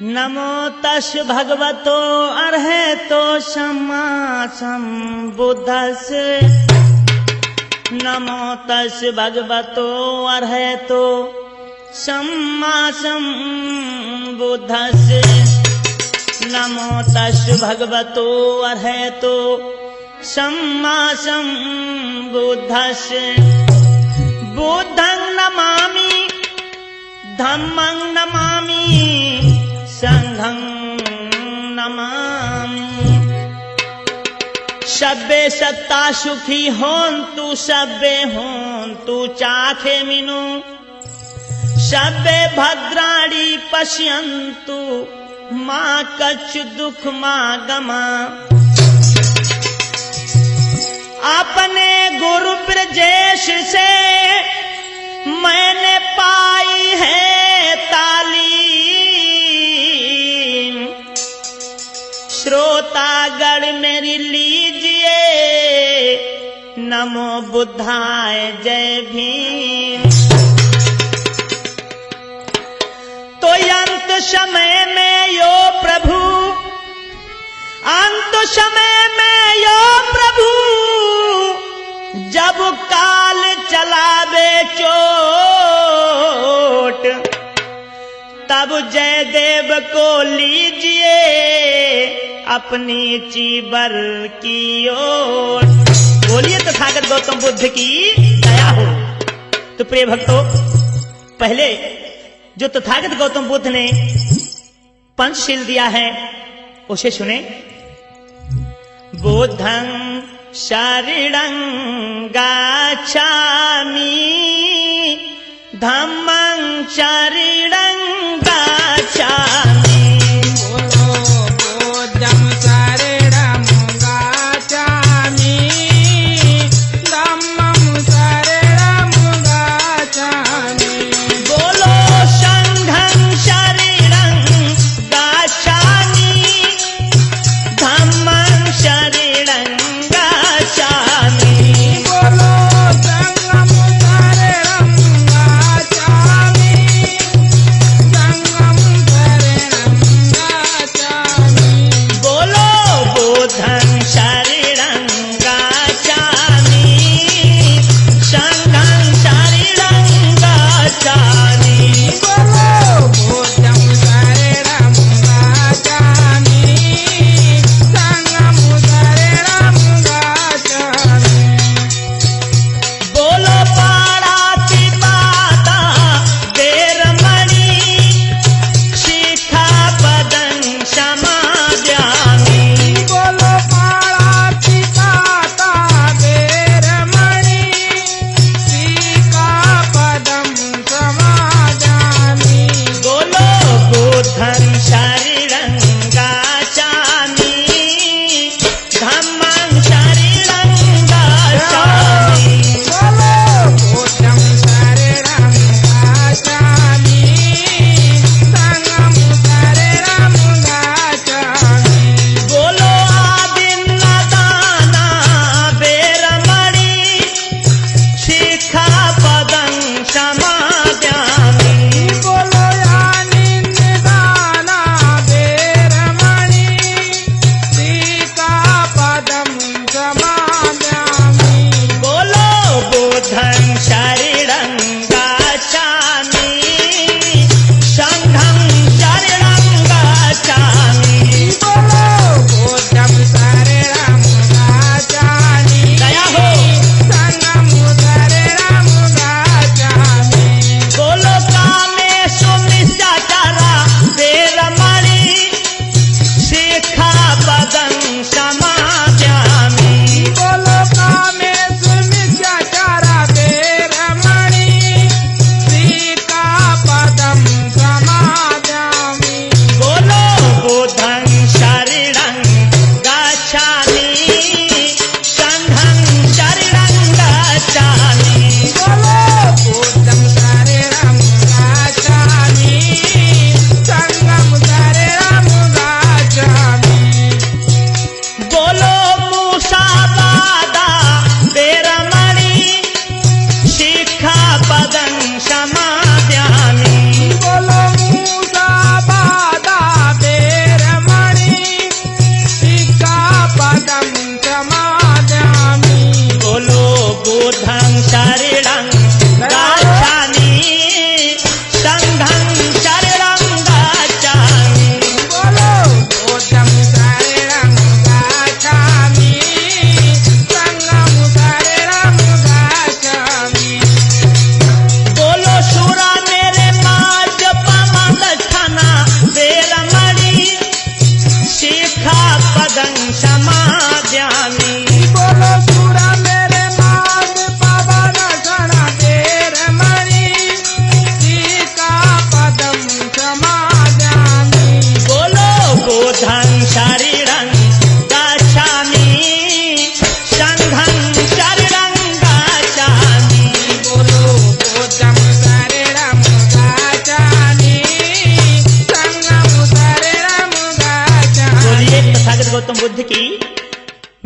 नमो तस् भगवतो अर्हतो सम्मा सम्बुद्धस्स। नमो तस् भगवतो अर्हतो सम्मा सम्बुद्धस्स। नमो तस् भगवतो अर्हतो सम्मा सम्बुद्धस्स। बुद्धं नमामि धम्मं नमामि संघं नमामि। सब्बे सत्ता सुखी होन्तु सब्बे होन्तु चाखेमिनु। सब्बे भद्राणि पश्यन्तु मा कच्चित् दुःखमागमा। अपने गुरु ब्रजेश से मैंने पाई है तालीम। श्रोतागण मेरी लीजिए नमो बुद्धाय जय भीम। तो अंत समय में यो प्रभु, अंत समय में यो प्रभु, जब काल चलावे चोट, तब जयदेव को लीजिए अपनी चीबर की ओर। बोलिए तथागत गौतम बुद्ध की दया हो। तो प्रिय भक्तों, पहले जो तथागत गौतम बुद्ध ने पंचशील दिया है उसे सुने। बुद्धं शरणं गच्छामि धम्मं शरणं गच्छामि। बोलो बुद्धं शरणं गच्छामि धम्मं शरणं गच्छामि। बोलो संघं शरणं गच्छामि धम्मं शरणं गच्छामि। बोलो संघं शरणं गच्छामि संघं शरणं गच्छामि। बोलो बुद्धं शरणं गच्छामि संघं शरणं गच्छामि। बोलो बुद्धं शरणं गच्छामि संघं शरणं गच्छामि। बोलो पाणातिपाता वेरमणि शिखापदं समादयामि। बोलो पाणातिपाता वेरमणि शिखापदं समादयामि। बोलो बुद्धं शरणं गच्छामि धम्मं शरणं गच्छामि। बोलो बुद्धं शरणं गच्छामि संघं शरणं गच्छामि। बोलो आदिन्नदाना वेरमणि शिखापदं समादयामि। बोलो यानिन्दाना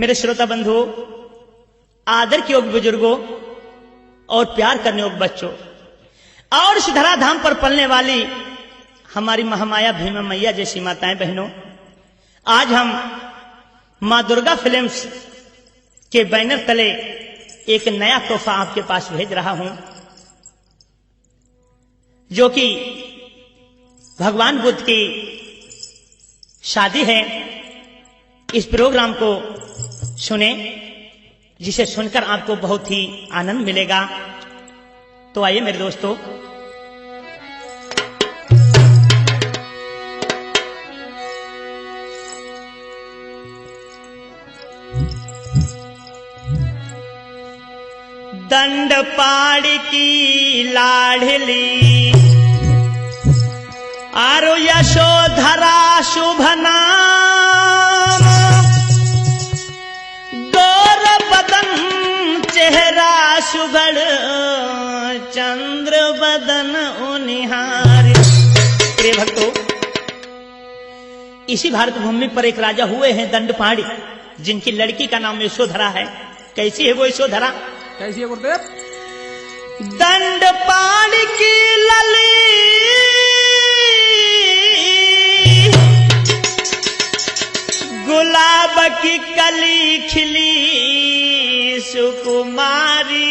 मेरे श्रोता बंधुओं, आदर के योग्य बुजुर्गों और प्यार करने योग्य बच्चों और इस धराधाम पर पलने वाली हमारी महामाया भीमा मैया जैसी माताएं बहनों, आज हम मां दुर्गा फिल्म्स के बैनर तले एक नया तोहफा आपके पास भेज रहा हूं, जो कि भगवान बुद्ध की शादी है। इस प्रोग्राम को सुने, जिसे सुनकर आपको बहुत ही आनंद मिलेगा। तो आइए मेरे दोस्तों, दंड पाड़ की लाडली आरो यशोधरा शुभ नाम, गोर बदन चेहरा सुगढ़ चंद्र बदन उनिहार। प्रिय भक्तों, इसी भारत भूमि पर एक राजा हुए हैं दंडपाणी, जिनकी लड़की का नाम यशोधरा है। कैसी है वो यशोधरा? कैसी है गुरुदेव? दंडपाणी की लली गुलाब की कली खिली सुकुमारी,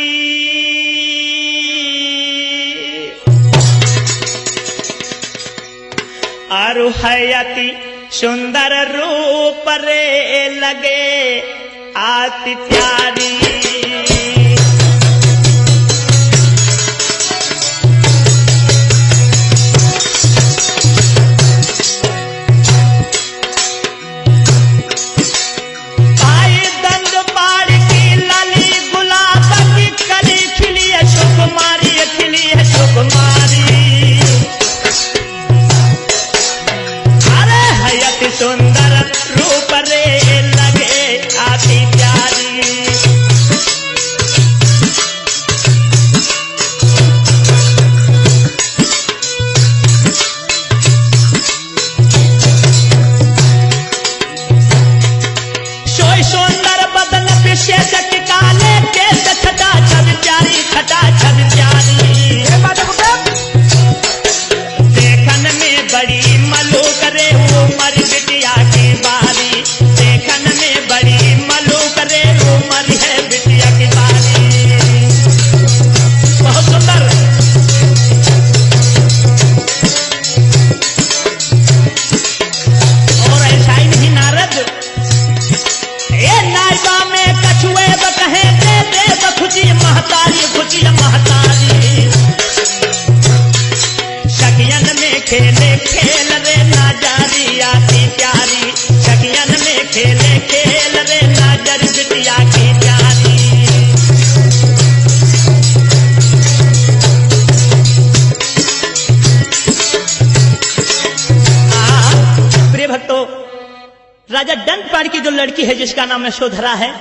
अरुहयति सुंदर रूप रे लगे आति प्यारी। सुंदर रूप रे लगे आती प्यारी। सोई सुंदर बदन विशेष काले केस छटा छवि प्यारी, छटा छवि प्यारी। देखन में बड़ी मलूक रे उमर बिटिया की बारी, देखन में बड़ी मलूक रे उमर है बिटिया की बारी। बहुत सुंदर। और ऐसा ही नहीं नारद, ये नायबा में कछुए कहे दे दे खुची महतारी, खुची महतारी। शकियन में खेले खेल रे नाजारी आती प्यारी, शकियन में खेले खेल रे नाजर बिटिया की प्यारी। प्रिय भक्तों, राजा दंडपाणी की जो लड़की है जिसका नाम यशोधरा है,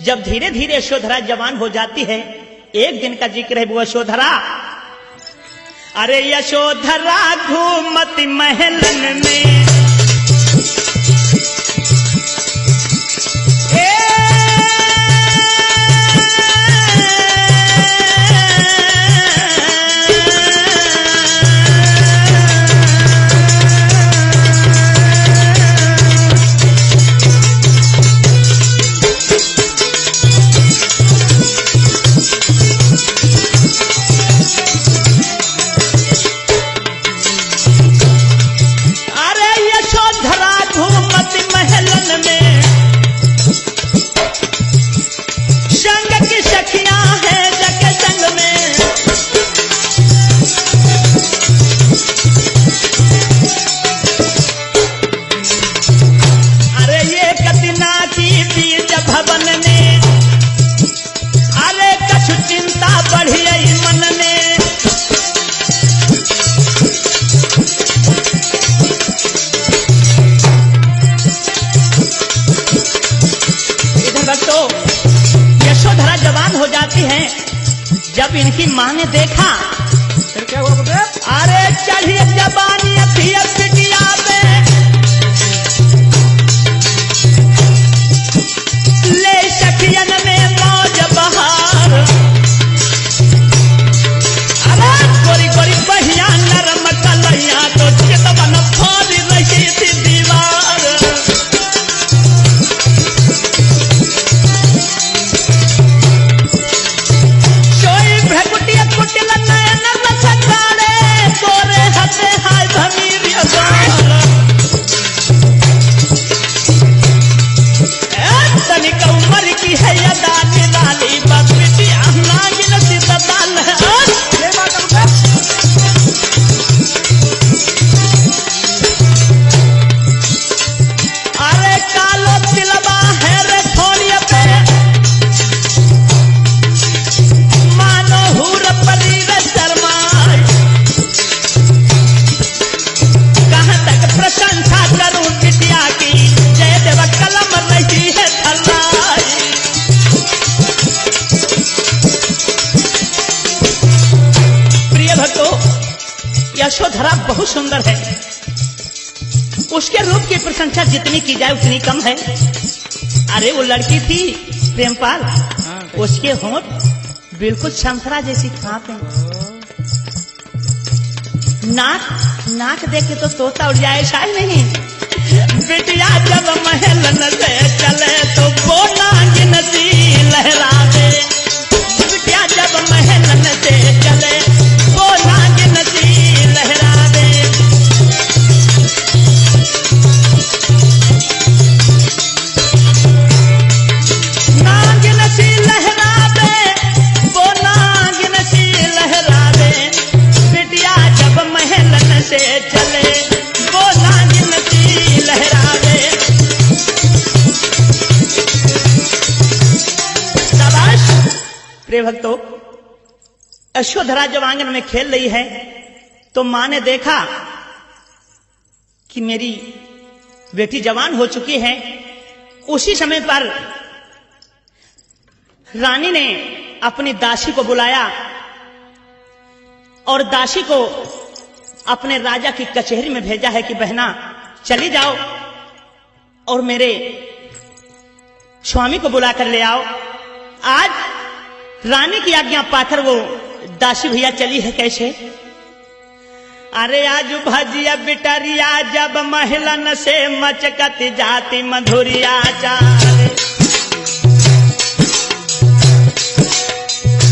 जब धीरे धीरे यशोधरा जवान हो जाती है, एक दिन का जिक्र है वो यशोधरा, अरे यशोधरा घूमती महलन में, जब इनकी मां ने देखा, फिर क्या हुआ गुरुदेव? अरे चढ़ी जबानी पिटिया पे बोलो तनिक उम्र की है यदा निराली बस बिटिया नागिन सीताल ये बात गुरुदेव अरे कालो तिलबा है रे थोड़िया पे मानो हूर परी रे शर्माई कहाँ तक प्रशंसा करूं बिटिया की जय देव कलम रही है थल्लाई प्रिय भक्तों यशोधरा बहुत सुंदर है उसके रूप की प्रशंसा जितनी की जाए उतनी कम है अरे वो लड़की थी प्रेमपाल उसके होंठ बिल्कुल संतरा जैसी खाप है नाक नाक देख के तो तोता उड़ जाए शायद नहीं बिटिया जब महल न से चले तो वो नागिन सी लहरावे बिटिया जब महल न से चले वो नागिन सी लहरावे नागिन सी लहरावे वो नागिन सी लहरावे बिटिया जब महल न से चले वो नागिन सी लहरावे शाबाश प्रिय भक्तों यशोधरा जब आंगन में खेल रही है तो मां ने देखा कि मेरी बेटी जवान हो चुकी है उसी समय पर रानी ने अपनी दासी को बुलाया और दासी को अपने राजा की कचहरी में भेजा है कि बहना चली जाओ और मेरे स्वामी को बुलाकर ले आओ आज रानी की आज्ञा पाकर वो दासी भैया चली है कैसे अरे आज भजिया बिटरिया जब महिलन से मचकत जाती मधुरिया चारे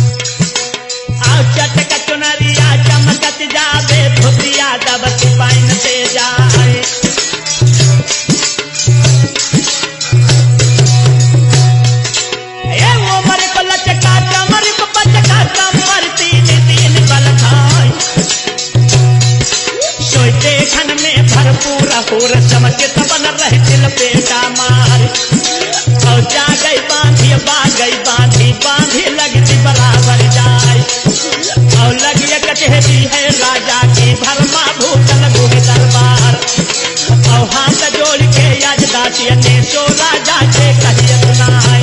आओ चटक चुनरिया चमकत जावे धुतिया दबत पाइन से जाए ए वो मरे को लचका कमर को पचका कमर तीन तीन बल खाई सोते खन में भरपूर होर चमके तबन रह दिल पेटा मार और जा गई बांधी बांधी बांधी लगती बराबर जाए और लगी कचहरी है राजा की भरमा भूतल गुह दरबार और हाथ जोड़ के आज दासी ने सो राजा के कहिए सुनाए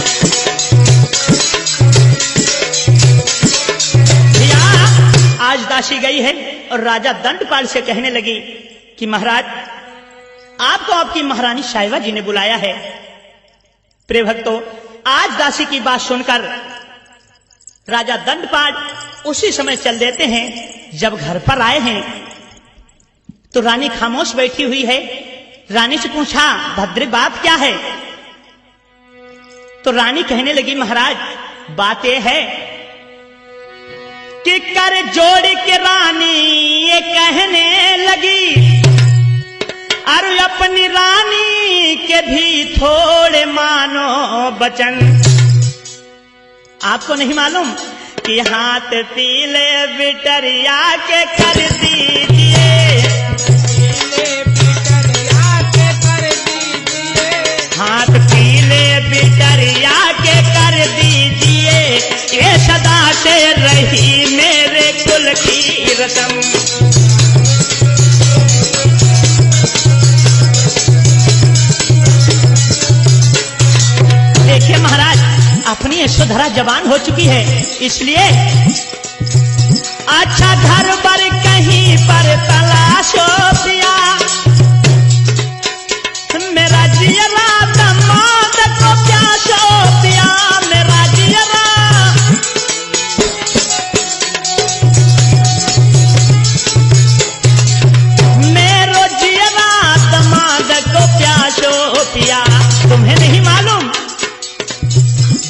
आज दासी गई है और राजा दंडपाल से कहने लगी कि महाराज आपको आपकी महारानी साहिबा जी ने बुलाया है प्रिय भक्तों आज दासी की बात सुनकर राजा दंडपाल उसी समय चल देते हैं जब घर पर आए हैं तो रानी खामोश बैठी हुई है रानी से पूछा भद्र बात क्या है तो रानी कहने लगी महाराज बात यह है कि कर जोड़ के रानी ये कहने लगी अरे अपनी रानी के भी थोड़े मानो बचन आपको नहीं मालूम कि हाथ पीले बिटरिया के कर दीजिए हाथ पीले बिटरिया के कर दीजिए ये सदा से रही मेरे कुल की रस्म देखिए महाराज अपनी यशोधरा जवान हो चुकी है इसलिए अच्छा घर पर कहीं पर तलाशो पिया मेरा जियरा दमाद को प्यासो पिया मेरा जियरा मेरो जियरा दमाद को प्यासो पिया तुम्हें नहीं मालूम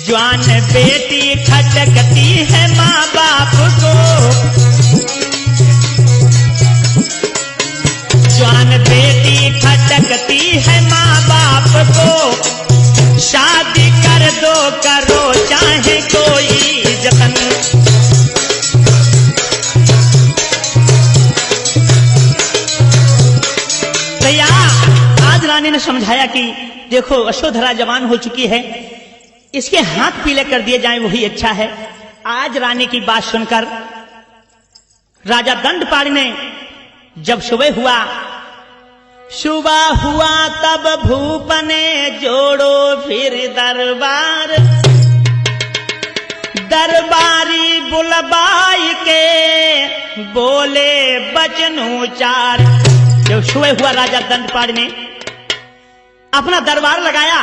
जवान बेटी खटकती है माँ बाप को जवान बेटी खटकती है माँ बाप को, शादी कर दो करो चाहे कोई जतन। भैया आज रानी ने समझाया कि देखो यशोधरा जवान हो चुकी है, इसके हाथ पीले कर दिए जाएं वही अच्छा है। आज रानी की बात सुनकर राजा दंडपाणि ने जब सुबह हुआ तब भूप ने जोड़ो फिर दरबार, दरबारी बुलबाई के बोले बचन उचार। जब सुबह हुआ राजा दंडपाणि ने अपना दरबार लगाया,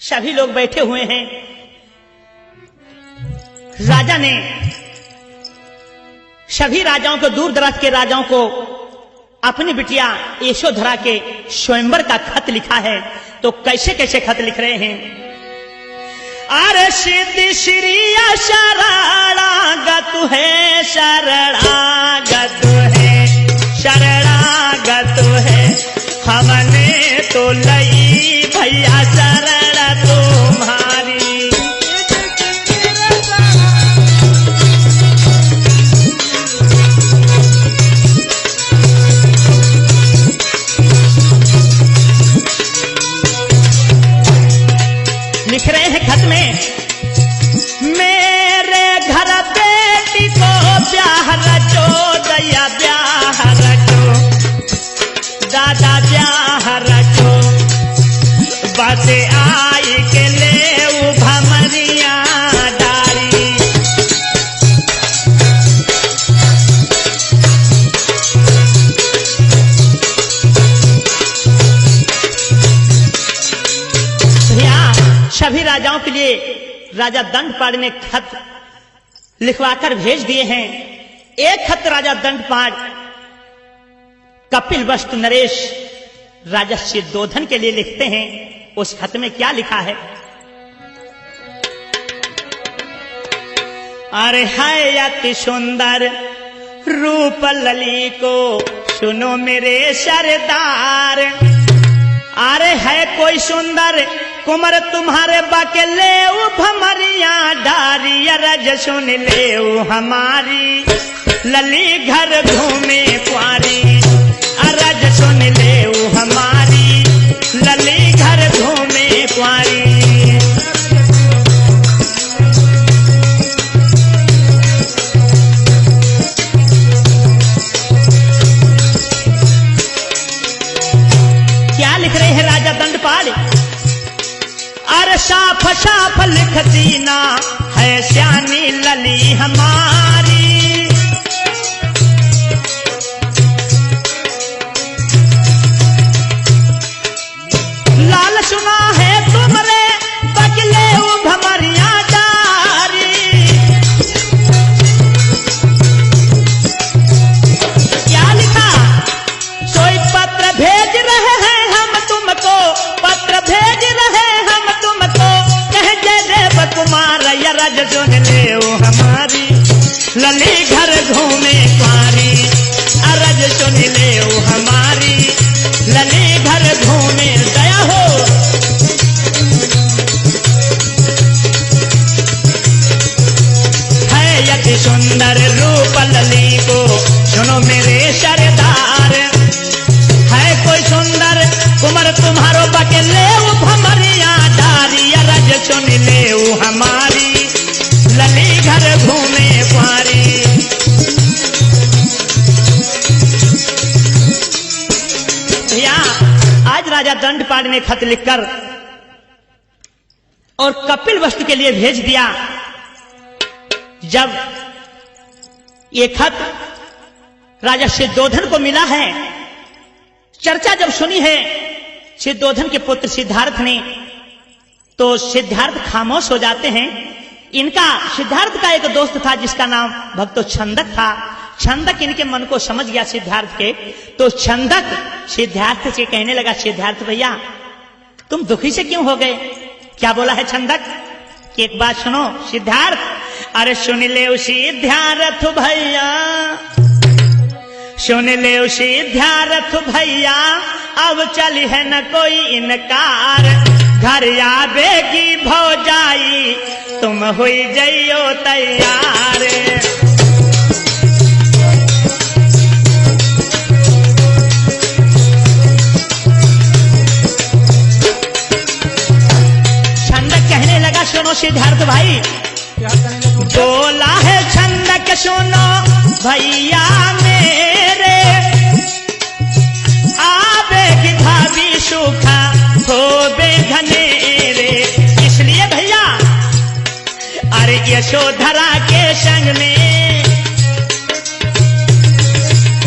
सभी लोग बैठे हुए हैं। राजा ने सभी राजाओं को, दूर दराज के राजाओं को अपनी बिटिया यशोधरा के स्वयंवर का खत लिखा है। तो कैसे कैसे खत लिख रहे हैं? अरे सिद्धि श्री शरणागत है, शरणागत है, शरणागत है, हमने तो लई भैया शरण तुम्हारी। लिख रहे हैं खत में, मेरे घर बेटी को ब्याह रचो, दया ब्याह रचो, दादा ब्याह रचो, बस आई के ले भमरिया डारी। सभी राजाओं के लिए राजा दंडपाणि ने खत लिखवाकर भेज दिए हैं। एक खत राजा दंडपाणि कपिल वस्तु नरेश राजा सिद्धोधन के लिए लिखते हैं। उस खत में क्या लिखा है? अरे है अति सुंदर रूप लली को सुनो मेरे सरदार। अरे है कोई सुंदर कुमर तुम्हारे बकेले भमरिया डारी, रज सुन ले हमारी लली घर घूमे कुआरी। रज सुन ले हमारी लली घर घूमे कुआरी। क्या लिख रहे हैं राजा दंडपाणि? अरे साफ साफ लिखती ना है श्यानी लली हमारी। लाल सुना है तुमरे बकले भमरिया डारी। क्या लिखा? सोई पत्र भेज रहे हैं हम तुमको, पत्र भेज रहे हम तुमको, कह जय देव कुमार रज सुन ले हमारी लली घर घूमे कुआरी। रज सुन ले हमारी लली घर घूमे। दया हो है यति सुंदर रूप लली को सुनो मेरे सरदार। है कोई सुंदर कुमर तुम्हारो बकेले भमरिया डारी। रज सुन ले हमारी लली घर घूमे कुआरी। आज राजा दंडपाणि ने खत लिखकर और कपिल वस्तु के लिए भेज दिया। जब ये खत राजा सिद्धोधन को मिला है, चर्चा जब सुनी है सिद्धोधन के पुत्र सिद्धार्थ ने, तो सिद्धार्थ खामोश हो जाते हैं। इनका सिद्धार्थ का एक दोस्त था जिसका नाम भक्तो छंदक था। छंदक इनके मन को समझ गया सिद्धार्थ के, तो छंदक सिद्धार्थ से कहने लगा, सिद्धार्थ भैया तुम दुखी से क्यों हो गए? क्या बोला है छंदक? कि एक बात सुनो सिद्धार्थ। अरे सुन ले सिद्धार्थ भैया सुन ले उसी ध्यारथ भैया अब चल है न कोई इनकार, घर आवेगी भौजाई तुम हुई जइयो तैयार। छंदक कहने लगा सुनो सिद्धार्थ भाई, क्या करने लगे? बोला है छंदक सुनो भैया मेरे, आवेगी भाभी सूखा होबे घनेरे। इसलिए भैया अरे यशोधरा के संग में,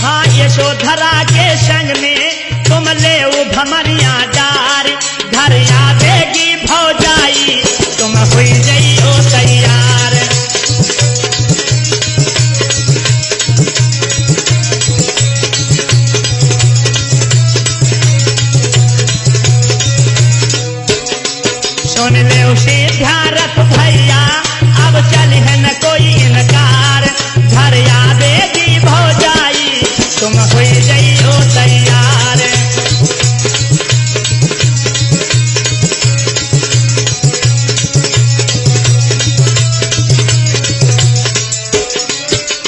हाँ यशोधरा के संग में तुम ले भमरिया डार, घर आवेगी भौजाई तुम हुई जइयो तैयार। सुन ले उसे ध्यारथ भैया अब चल है न कोई इनकार, घर आवेगी भौजाई तुम हुई जइयो तैयार।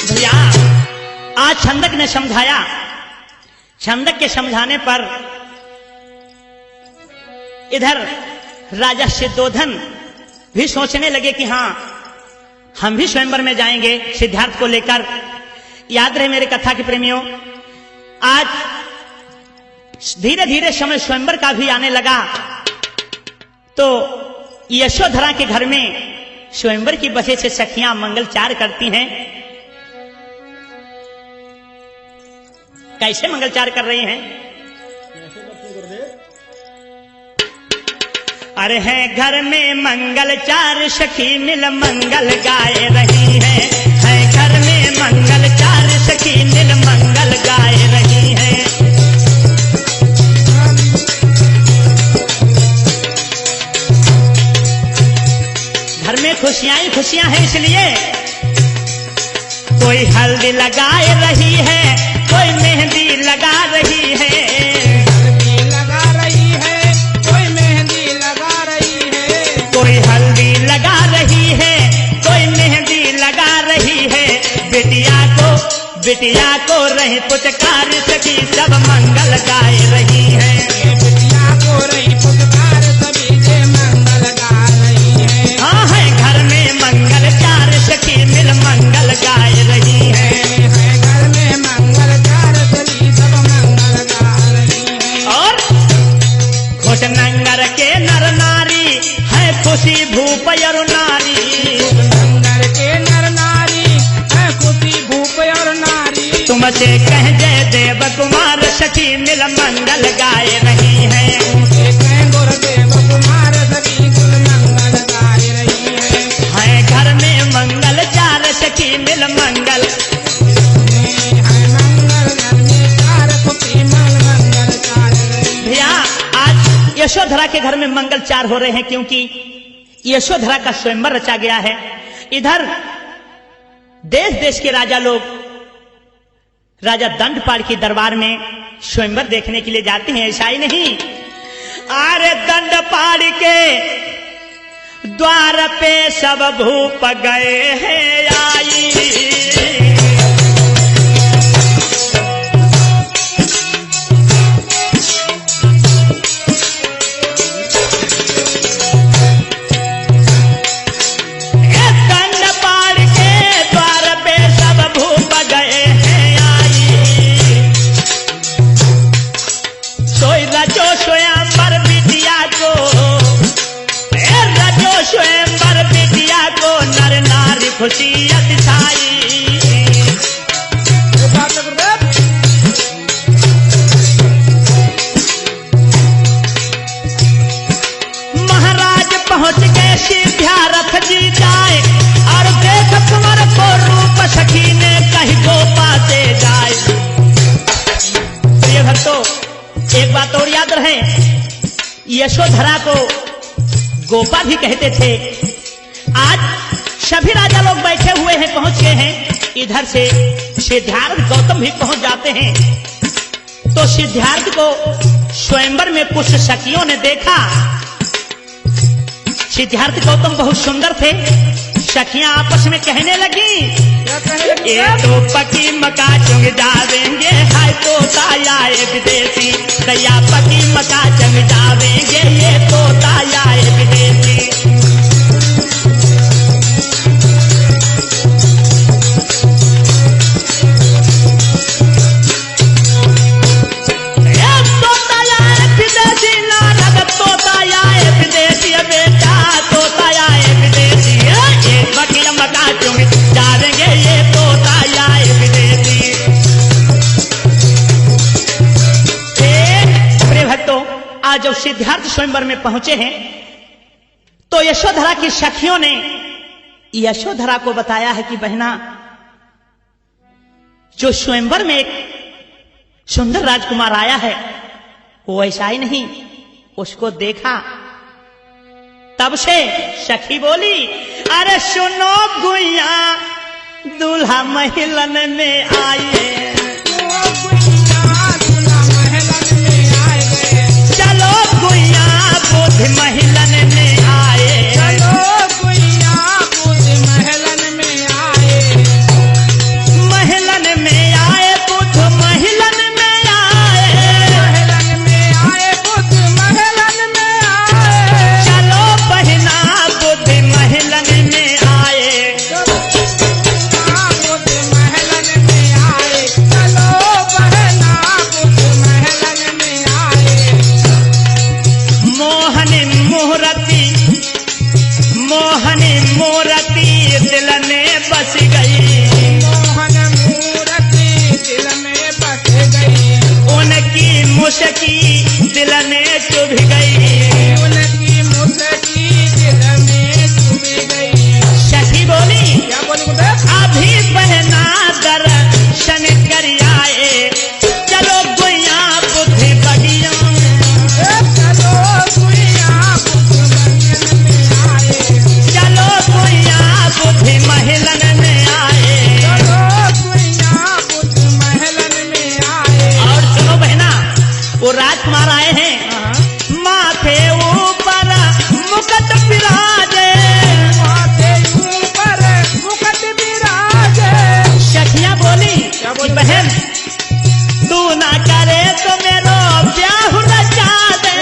भैया आज छंदक ने समझाया, छंदक के समझाने पर इधर राजा सिद्धोधन भी सोचने लगे कि हाँ हम भी स्वयंवर में जाएंगे सिद्धार्थ को लेकर। याद रहे मेरे कथा के प्रेमियों, आज धीरे धीरे समय स्वयंवर का भी आने लगा, तो यशोधरा के घर में स्वयंवर की वजह से सखियां मंगलचार करती हैं। कैसे मंगलचार कर रही हैं? अरे है घर में मंगल चार सखी मिल मंगल गाए रही है घर में मंगल चार सखी मिल मंगल गाए रही है। घर में खुशियां ही खुशियां हैं, इसलिए कोई हल्दी लगाए रही है, कोई मेहंदी लगा रही है, कोई हल्दी लगा रही है, कोई मेहंदी लगा रही है। बिटिया को रही पुचकार सखी सब मंगल गाए रही है। बिटिया को रही पुचकार सभी जे मंगल गा रही है। हाँ है घर में मंगल चार सखी मिल मंगल गाए रही है। घर में मंगल चार सभी सब मंगल गा रही है। और घोट नंगर के नर नारी है खुशी भूप और नारी, नंगर के नर नारी है खुशी भूप और नारी। तुमसे कह जय देव कुमार सखी मिल मंगल गाए रही है। गुरुदेव कुमार सखी कुल मंगल गाए रही है। घर में मंगल चार सखी मिल मंगल, भैया आज यशोधरा के घर में मंगल चार हो रहे हैं क्योंकि यशोधरा का स्वयंवर रचा गया है। इधर देश देश के राजा लोग राजा दंडपाल की दरबार में स्वयंवर देखने के लिए जाते हैं। ऐसा ही नहीं, अरे दंडपाल के द्वार पे सब भूप गए हैं आई, दंडपाल के द्वार पे सब भूप गए हैं आई। सोई रजो स्वयंवर बिटिया को, रजो स्वयंवर बिटिया को नर नारी खुशियत छाई। महाराज पहुंच गए सिद्धारथ जी जाए और देख कुंवर को रूप सखी ने कहीं गोपा से जाए। प्रिय भक्तों एक बात और याद रहे, यशोधरा को गोपा भी कहते थे। आज सभी राजा लोग बैठे हुए हैं, पहुंच गए हैं, इधर से सिद्धार्थ गौतम भी पहुंच जाते हैं। तो सिद्धार्थ को स्वयंवर में कुछ सखियों ने देखा। सिद्धार्थ गौतम बहुत सुंदर थे। सखियां आपस में कहने लगी, ये तो पकी मका चुंग जावेंगे, हाय तोता आए विदेशी, दैया पकी मका चुंग जावेंगे, ये तोता आए विदेशी। आज जब सिद्धार्थ स्वयंवर में पहुंचे हैं तो यशोधरा की सखियों ने यशोधरा को बताया है कि बहना, जो स्वयंवर में एक सुंदर राजकुमार आया है वो ऐसा ही नहीं, उसको देखा। तब से सखी बोली, अरे सुनो गुइया दूल्हा महिलन में आए, चलो गुइया बुद्ध महिलन में आए, चलो गुइया बुद्ध महलन में आए, महलन में आए बुद्ध महिलन में आए, महलन में आए बुद्ध महलन में आए, चलो बहना बुद्ध महलन में आए, बुद्ध महलन में आए, चलो बहना बुद्ध महलन में आए। मोहनी मूर्ति मोहनी मूर्ति दिल में बस गई, मोहन मूर्ति दिल में बस गई, उनकी मुस्की दिल में चुभ गई। उनकी मुस्की दिल में चुभ गई। सखी बोली, क्या बोली बुद्ध? अभी बहना दर्शन कर आए, चलो गुइया बुद्धि बगिया, चलो गुइया बुद्ध महलन में आए, चलो गुइया बुद्धि महलन में आए। चलो गुइया बुद्ध महलन में आए। और सुनो बहना, वो राजकुमार आए हैं, माथे ऊपर मुकुट विराजे, माथे ऊपर मुकुट विराजे। सखियां बोली क्या कि बोली? बहन तू ना करे तो मेरो ब्याह रचा दे,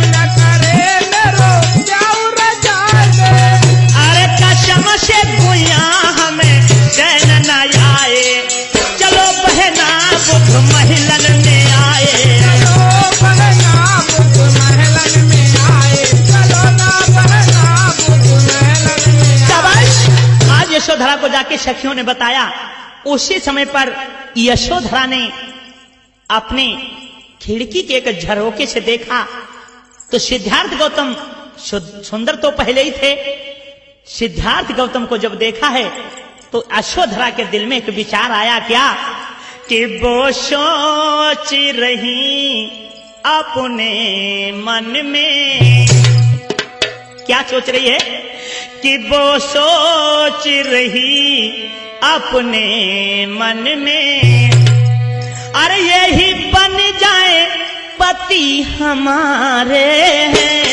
न करे मेरो जाऊ रजा दे। अरे कसम से गुइया हमें चैन न आए, चलो बहना बुद्ध महिलन में आए। चलो बहना बुद्ध महलन में आए, चलो ना बहना बुद्ध महलन में आए। शाबाश। आज यशोधरा को जाके सखियों ने बताया। उसी समय पर यशोधरा ने अपनी खिड़की के एक झरोके से देखा तो सिद्धार्थ गौतम सुंदर तो पहले ही थे। सिद्धार्थ गौतम को जब देखा है तो यशोधरा के दिल में एक विचार आया, क्या कि वो सोच रही अपने मन में, क्या सोच रही है कि वो सोच रही अपने मन में, अरे यही बन जाए पति हमारे हैं।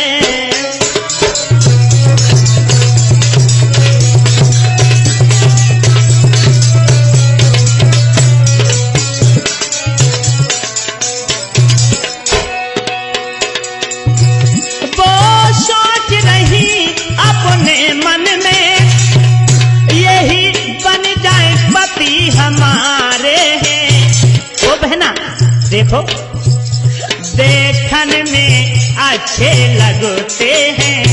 वो सोच रही अपने मन में, यही बन जाए पति हमारे हैं। ओ बहना देखो, देखन में अच्छे लगते हैं,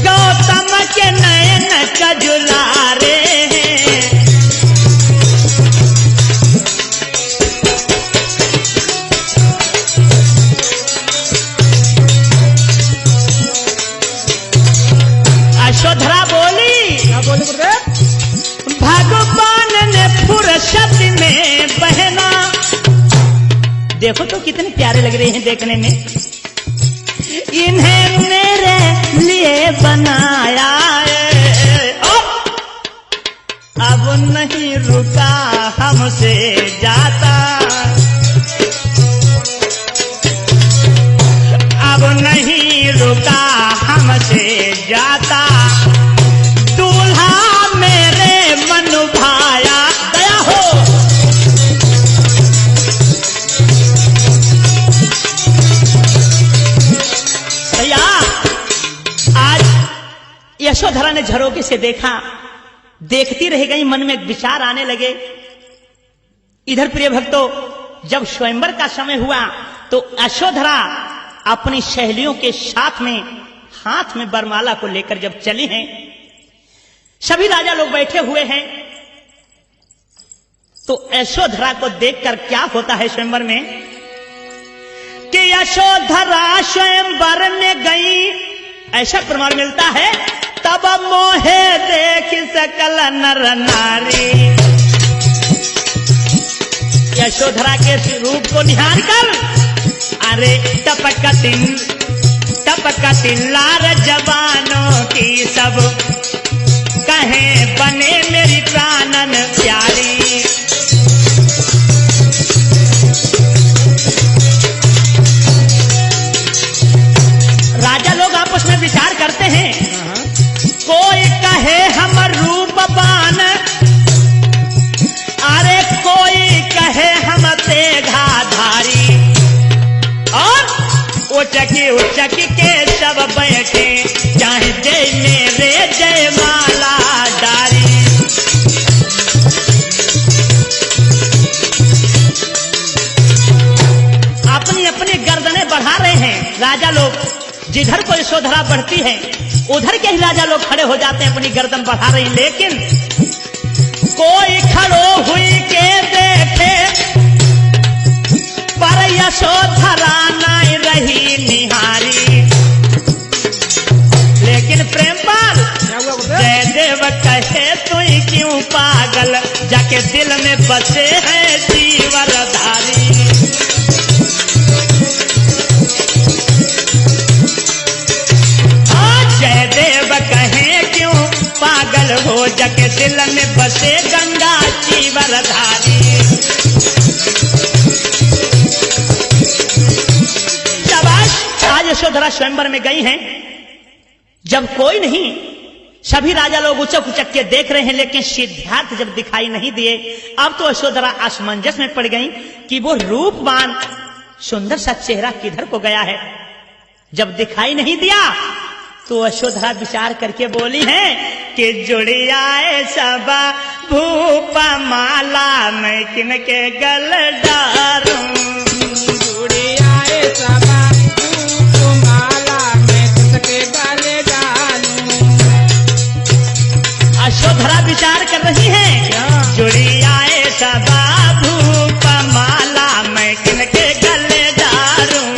गौतम के नयन कजुलारे हैं। यशोधरा बोली, क्या बोली बुद्ध? भगवान ने फुर्सत में बहना, देखो तो कितने प्यारे लग रहे हैं देखने में, इन्हें मेरे लिए बनाया है। अब नहीं रुका हमसे जाता, अब नहीं रुका हमसे जाता, दूल्हा मेरे मन भाया, दया हो। भैया आज यशोधरा ने झरोखे से देखा, देखती रह गई, मन में विचार आने लगे। इधर प्रिय भक्तों, जब स्वयंवर का समय हुआ तो यशोधरा अपनी सहेलियों के साथ में हाथ में वरमाला को लेकर जब चली हैं, सभी राजा लोग बैठे हुए हैं, तो यशोधरा को देखकर क्या होता है स्वयंवर में कि यशोधरा स्वयंवर में गई, ऐसा प्रमाण मिलता है। तब मोहे देख सकल नर नारी, यशोधरा के रूप को निहार कर अरे टपकती लार जवानों की सब कहे बने मेरी प्राणन प्यारी। राजा लोग आपस में विचार करते हैं, कोई कहे हम रूपवान, अरे कोई कहे हम तेघाधारी, और उचकी के सब बैठे चाहे जय मेरे जय माला डारी। अपनी अपनी गर्दनें बढ़ा रहे हैं राजा लोग, जिधर को यशोधरा बढ़ती है उधर के ही राजा लोग खड़े हो जाते हैं, अपनी गर्दन बढ़ा रही। लेकिन कोई खड़ो हुई के देखे पर यशोधरा नहीं रही निहारी। लेकिन प्रेमपाल जयदेव कहे तू क्यों पागल, जाके दिल में बसे हैं जीवरधारी। जयदेव कहे क्यों पागल हो, जाके दिल में बसे गंगा जीवरधारी। आज यशोधरा स्वयंवर में गई हैं, जब कोई नहीं, सभी राजा लोग उचक उचक के देख रहे हैं, लेकिन सिद्धार्थ जब दिखाई नहीं दिए, अब तो यशोधरा असमंजस में पड़ गई कि वो रूपवान सुंदर सा चेहरा किधर को गया है। जब दिखाई नहीं दिया तो यशोधरा विचार करके बोली है कि जुड़ियाए सबा भूपा माला मैं किनके गल डारूं, जुड़ियाए सबा भूप माला मैं किसके गल डालूं। यशोधरा विचार कर रही है, जुड़ियाए सबा भूप माला मैं किनके गल डारूं,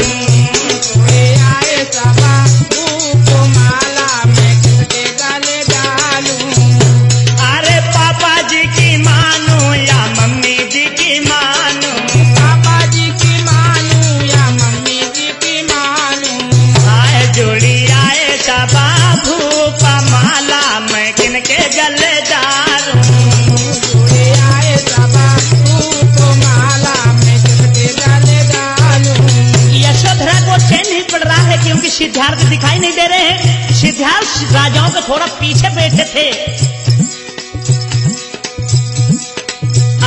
जुड़ियाए सबा भूप माला मैं किसके गल डालूं। अरे पापा जी की मानू या मम्मी जी की मानू, पापा जी की मानू या मम्मी जी की मानू। आए जुड़ियाए सबा भूप माला मैं किनके गल डारूं, जुड़ियाए सबा भूप माला मैं किसके गल डालूं। यशोधरा को चैन नहीं पड़ रहा है क्योंकि सिद्धार्थ दिखाई नहीं दे रहे हैं। सिद्धार्थ राजाओं के थोड़ा पीछे बैठे थे।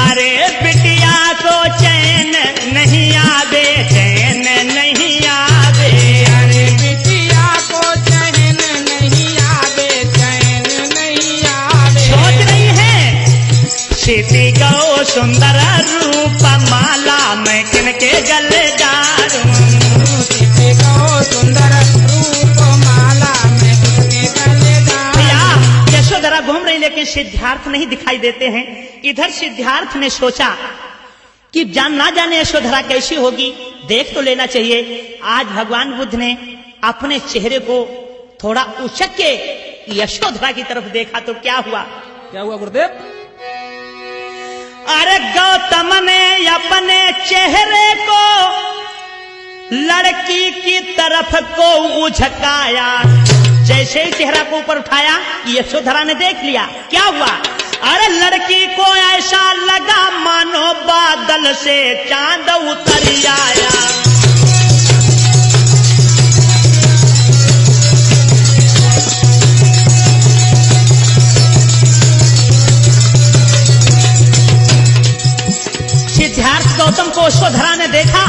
अरे बिटिया को चैन नहीं आवे, चैन नहीं आवे, अरे बिटिया को चैन नहीं आवे, चैन नहीं आवे। सोच रही है सीती को सुंदर रूप माला मैं किनके गले डारूं, सीते को सुंदर रूप माला मैं किसके गले डालूं। यशोधरा घूम रही लेकिन सिद्धार्थ नहीं दिखाई देते हैं। इधर सिद्धार्थ ने सोचा कि ना जाने यशोधरा कैसी होगी, देख तो लेना चाहिए। आज भगवान बुद्ध ने अपने चेहरे को थोड़ा उचक के यशोधरा की तरफ देखा तो क्या हुआ? क्या हुआ गुरुदेव? अरे गौतम ने अपने चेहरे को लड़की की तरफ को उझकाया, जैसे ही चेहरा को ऊपर उठाया यशोधरा ने देख लिया। क्या हुआ? अरे लड़की को ऐसा लगा मानो बादल से चांद उतर आया। सिद्धार्थ गौतम को यशोधरा ने देखा,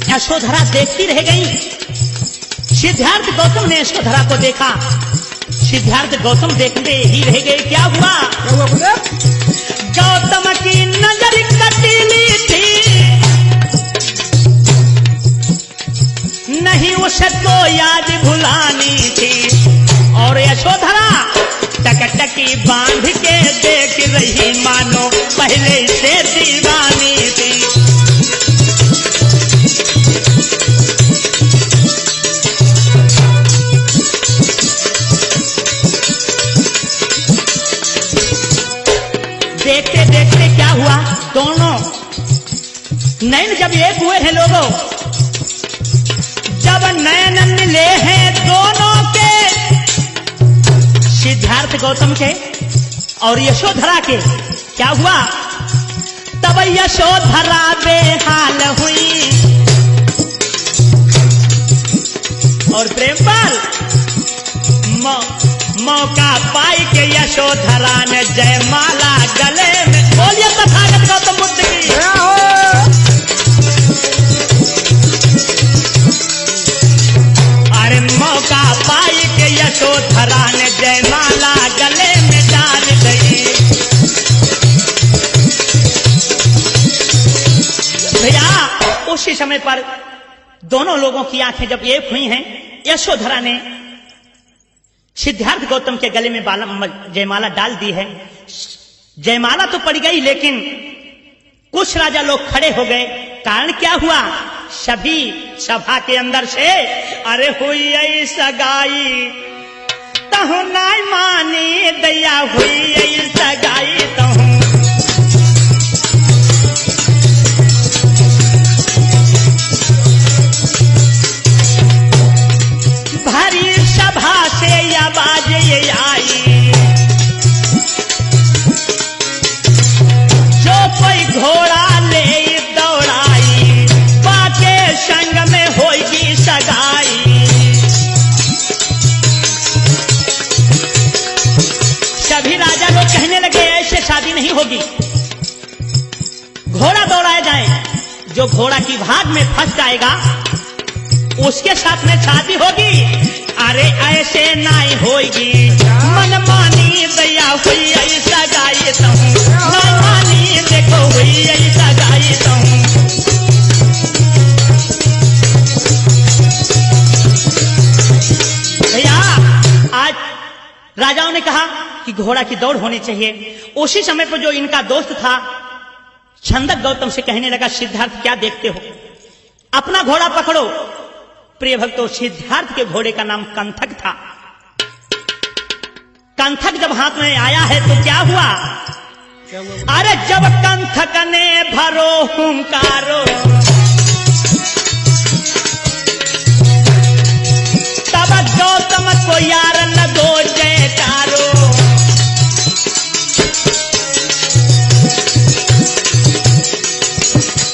यशोधरा देखती रह गई। सिद्धार्थ गौतम ने यशोधरा को देखा, सिद्धार्थ गौतम देखते ही रह गए। क्या हुआ? गौतम की नजर कटीली थी, नहीं उसको याद भुलानी थी। और यशोधरा टकटकी बांध के देख रही मानो पहले से दीवानी थी। देखते देखते क्या हुआ, दोनों नैन जब एक हुए हैं लोगों, जब नैन मिले हैं दोनों के, सिद्धार्थ गौतम के और यशोधरा के, क्या हुआ? तब यशोधरा बेहाल हुई और प्रेम पर मौका पाई के यशोधरा ने जयमाला गले में। बोलिए तथागत गौतम बुद्ध की। अरे मौका पाई के यशोधरा ने जयमाला गले में डाल गई। भैया उसी समय पर दोनों लोगों की आंखें जब एक हुई हैं, यशोधरा ने सिद्धार्थ गौतम के गले में जयमाला डाल दी है। जयमाला तो पड़ गई, लेकिन कुछ राजा लोग खड़े हो गए। कारण क्या हुआ? सभी सभा के अंदर से अरे हुई सगाई तहु नाई मानी दया, हुई सगाई तहु। भारी सभा से आवाज ये आई, जो कोई घोड़ा ले दौड़ाई बाके संग में होगी सगाई। सभी राजा लोग कहने लगे ऐसे शादी नहीं होगी, घोड़ा दौड़ाया जाए, जो घोड़ा की भाग में फंस जाएगा उसके साथ में शादी होगी। अरे ऐसे नहीं होगी, मन मानी दया हुई ऐसा गाई हूँ, मन मानी देखो हुई ऐसा गाई हूँ। भैया आज राजाओं ने कहा कि घोड़ा की दौड़ होनी चाहिए। उसी समय पर जो इनका दोस्त था छंदक गौतम से कहने लगा, सिद्धार्थ क्या देखते हो, अपना घोड़ा पकड़ो। प्रिय भक्तों, सिद्धार्थ के घोड़े का नाम कंथक था। कंथक जब हाथ में आया है तो क्या हुआ? अरे जब कंथक ने भरो हुंकारो, तब गौतम को यार न दो जयकारो।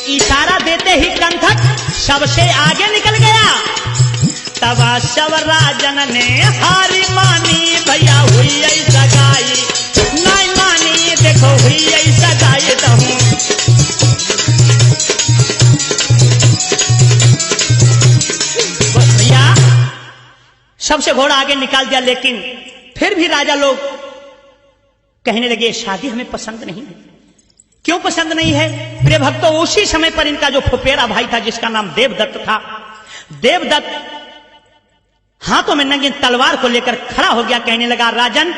इशारा देते ही कंथक सबसे आगे निकल गया। तब सब राजन ने हारी मानी भैया हुई ऐसा गाई, नहीं मानी देखो हुई ऐसा गाई हूँ। भैया सबसे घोड़ा आगे निकाल दिया, लेकिन फिर भी राजा लोग कहने लगे शादी हमें पसंद नहीं है। क्यों पसंद नहीं है? प्रिय भक्तों, उसी समय पर इनका जो फुफेरा भाई था जिसका नाम देवदत्त था, देवदत्त हाथों में नंगी तलवार को लेकर खड़ा हो गया, कहने लगा राजन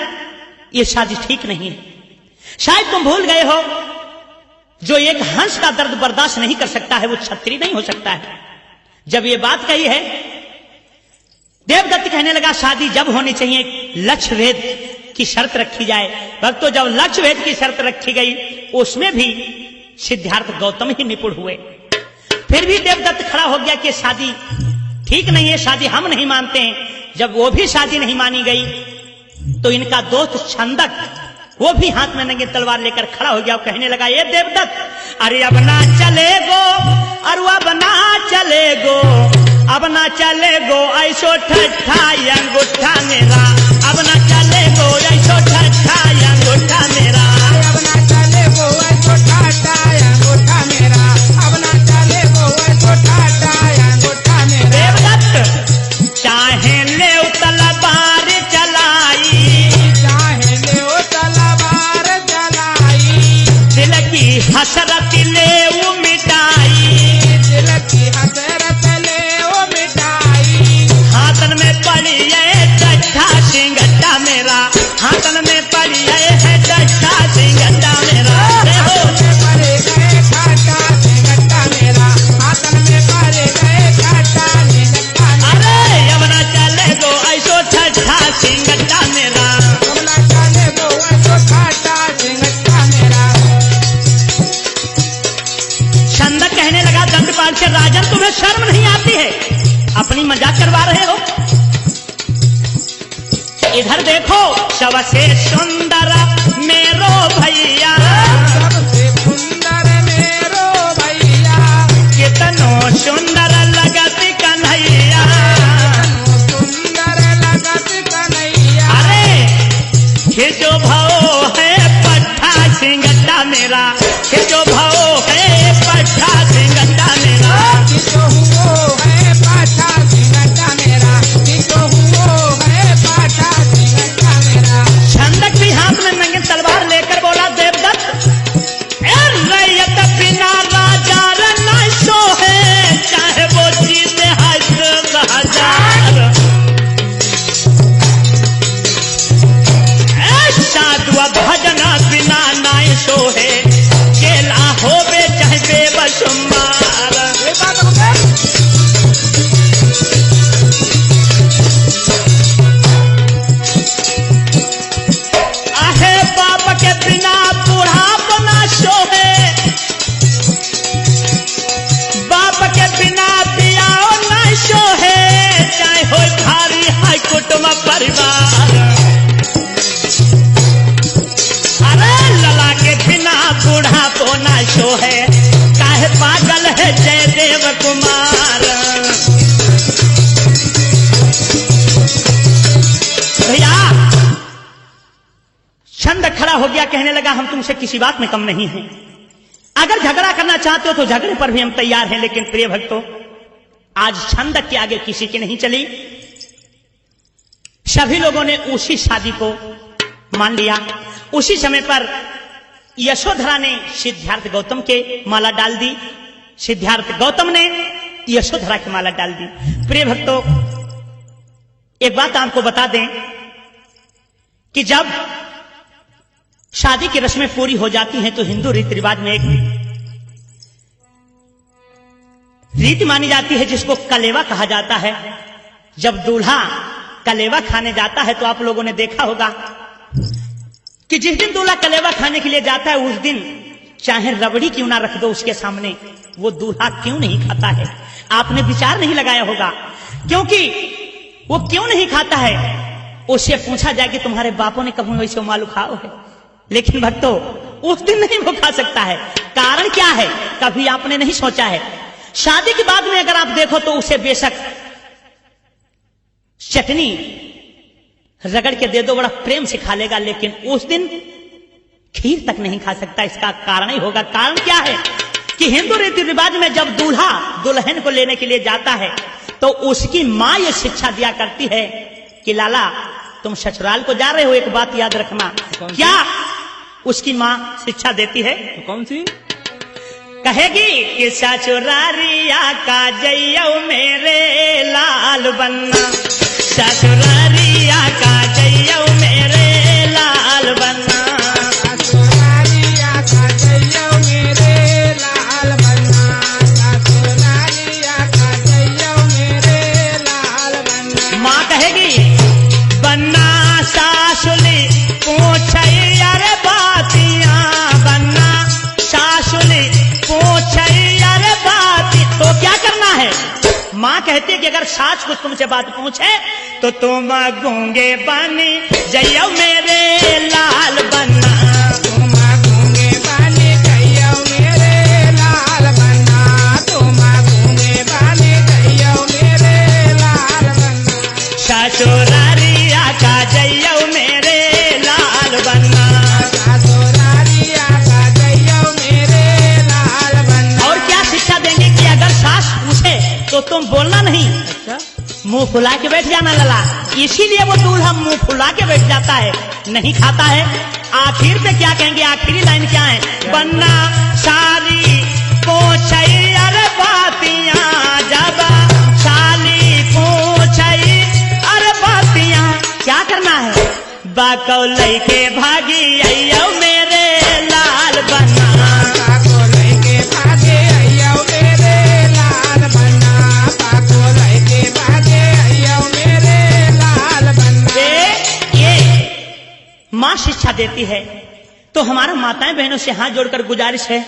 ये शादी ठीक नहीं है। शायद तुम भूल गए हो, जो एक हंस का दर्द बर्दाश्त नहीं कर सकता है वो क्षत्रिय नहीं हो सकता है। जब ये बात कही है, देवदत्त कहने लगा शादी जब होनी चाहिए लक्ष्य भेद की शर्त रखी जाए। भक्तों, जब लक्ष्य भेद की शर्त रखी गई उसमें भी सिद्धार्थ गौतम ही निपुण हुए। फिर भी देवदत्त खड़ा हो गया कि शादी ठीक नहीं है, शादी हम नहीं मानते हैं। जब वो भी शादी नहीं मानी गई तो इनका दोस्त छंदक वो भी हाथ में नंगे तलवार लेकर खड़ा हो गया और कहने लगा, ये देवदत्त, अरे अब ना चले गो, अरे अब ना चले गो, अब ना चले गो ऐसो ठट्ठा अंगूठा मेरा, अब ना चले गो ऐसो ठट्ठा अंगूठा मेरा, अब ना चले गो ऐसो ठाटा अंगूठा मेरा, अब ना चले गो ऐसो ठाटा अंगूठा मेरा। देवदत्त चाहे ले तलवार चलाई, चाहे ले तलवार चलाई, दिल की हसरत ले वो मिटाई, दिल की हसरत ले वो मिटाई, हाथन में पड़ी है डट्ठा सिंगट्टा मेरा, हाथन में पड़ी है डट्ठा सिंगट्टा मेरा, हाथन में पड़े गए ठाटा सिंगट्टा मेरा, हाथन में पड़े गए ठाटा सिंगट्टा मेरा। अरे अब ना चले गो ऐसो ठट्ठा सिंगट्टा मेरा, अब ना चले गो ऐसो ठाटा सिंगट्टा मेरा। छंद कहने लगा दंडपाल से, राजन तुम्हें शर्म नहीं आती है, अपनी मजाक करवा रहे हो? इधर देखो, सबसे सुंदर मेरो भैया, सबसे सुंदर मेरो भैया, कितनो सुंदर लगत कन्हैया, सुंदर लगत कन्हैया। अरे खिचो भाव है पट्ठा सिंगट्टा मेरा, खिचो भाव है पट्ठा सिंगट्टा मेरा, किसो हुओ है पाठा सिंगट्टा मेरा, किसो हुओ है पाठा सिंगट्टा मेरा। छंदक भी हाथ में नंगे तलवार लेकर बोला, देवदत्त ए रैयत बिना राजा न सोहे, चाहे वो जीते हजार, ए साधु भजन बिना नाय सोहे, केला होवे चाहे बेबसुमार। ये बात हो गई। आहे बाप के बिना बुढ़ाप ना सोहे, बाप के बिना बियाह ना सोहे, चाहे हो भारी है कुटुंब परिवार, अरे लला के बिना बुढ़ाप ना सोहे, काहे पागल है जयदेव कुमार। भैया छंद खड़ा हो गया, कहने लगा, हम तुमसे किसी बात में कम नहीं हैं, अगर झगड़ा करना चाहते हो तो झगड़े पर भी हम तैयार हैं, लेकिन प्रिय भक्तों, आज छंद के आगे किसी की नहीं चली। सभी लोगों ने उसी शादी को मान लिया। उसी समय पर यशोधरा ने सिद्धार्थ गौतम के माला डाल दी, सिद्धार्थ गौतम ने यशोधरा की माला डाल दी। प्रिय भक्तों, एक बात आपको बता दें कि जब शादी की रस्में पूरी हो जाती हैं तो हिंदू रीति रिवाज में एक रीति मानी जाती है जिसको कलेवा कहा जाता है। जब दूल्हा कलेवा खाने जाता है तो आप लोगों ने देखा होगा कि जिस दिन दूल्हा कलेवा खाने के लिए जाता है उस दिन चाहे रबड़ी क्यों ना रख दो उसके सामने, वो दूल्हा क्यों नहीं खाता है? आपने विचार नहीं लगाया होगा, क्योंकि वो क्यों नहीं खाता है? उससे पूछा जाए कि तुम्हारे बापों ने कभी वैसे मालूम खाओ है, लेकिन भक्तों उस दिन नहीं वो खा सकता है। कारण क्या है, कभी आपने नहीं सोचा है? शादी के बाद में अगर आप देखो तो उसे बेशक चटनी रगड़ के दे दो, बड़ा प्रेम से खा लेगा, लेकिन उस दिन खीर तक नहीं खा सकता। इसका कारण ही होगा। कारण क्या है कि हिंदू रीति रिवाज में जब दूल्हा दुल्हन को लेने के लिए जाता है तो उसकी मां ये शिक्षा दिया करती है कि लाला तुम ससुराल को जा रहे हो, एक बात याद रखना। क्या उसकी मां शिक्षा देती है? तो कौन सी? कहेगी कि ससुरारिया का जइयो मेरे लाल बनना, ससुरारिया का जइयो मेरे लाल बनना, ससुरालिया का जइयो मेरे लाल बनना, ससुरालिया का जइयो मेरे लाल बनना। माँ कहेगी बनना सासुली पूछैया रे बातियां, बनना सासुली पूछैया रे बाती। तो क्या करना है? माँ कहती है कि अगर सास कुछ तुमसे बात पूछे तो तुम गूंगे बनी जइयो मेरे लाल बनना, धर्मराज पूछे तो तुम बोलना नहीं, अच्छा, मुंह फुला के बैठ जाना लला। इसीलिए वो दूल्हा मुंह फुला के बैठ जाता है, नहीं खाता है। आखिर पे क्या कहेंगे, आखिरी लाइन क्या है, बन्ना सारी पोछई अरे बातियां, जब साली पोछई अरे बातियां, क्या करना है, बाकौलई के भागी अयो मेरे लाल बन्ना, पाको लइके भागे अइयो मेरे लाल बन्ना, पाको लइके भागे अइयो मेरे लाल बन्ना। ये माँ शिक्षा देती है। तो हमारा माताएं बहनों से हाथ जोड़कर गुजारिश है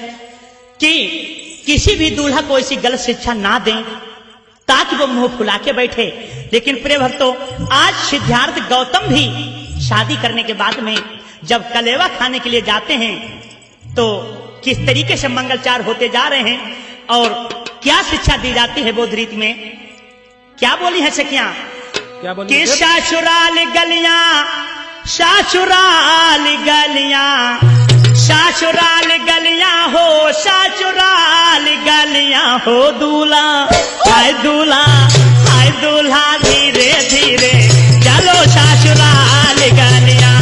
कि किसी भी दूल्हा को ऐसी गलत शिक्षा ना दें ताकि वो मुंह फुला के बैठे। लेकिन प्रिय भक्तों, आज सिद्धार्थ गौतम भी शादी करने के बाद में जब कलेवा खाने के लिए जाते हैं तो किस तरीके से मंगलचार होते जा रहे हैं और क्या शिक्षा दी जाती है बौद्ध रीति में, क्या बोली है सखियां क्या बोली कि सासुराल गलियां, सासुराल गलियां, सासुराल गलियां हो, सासुराल गलियां हो, दूल्हा हाय दूल्हा, हाय दूल्हा धीरे धीरे चलो सासुराल गलियां,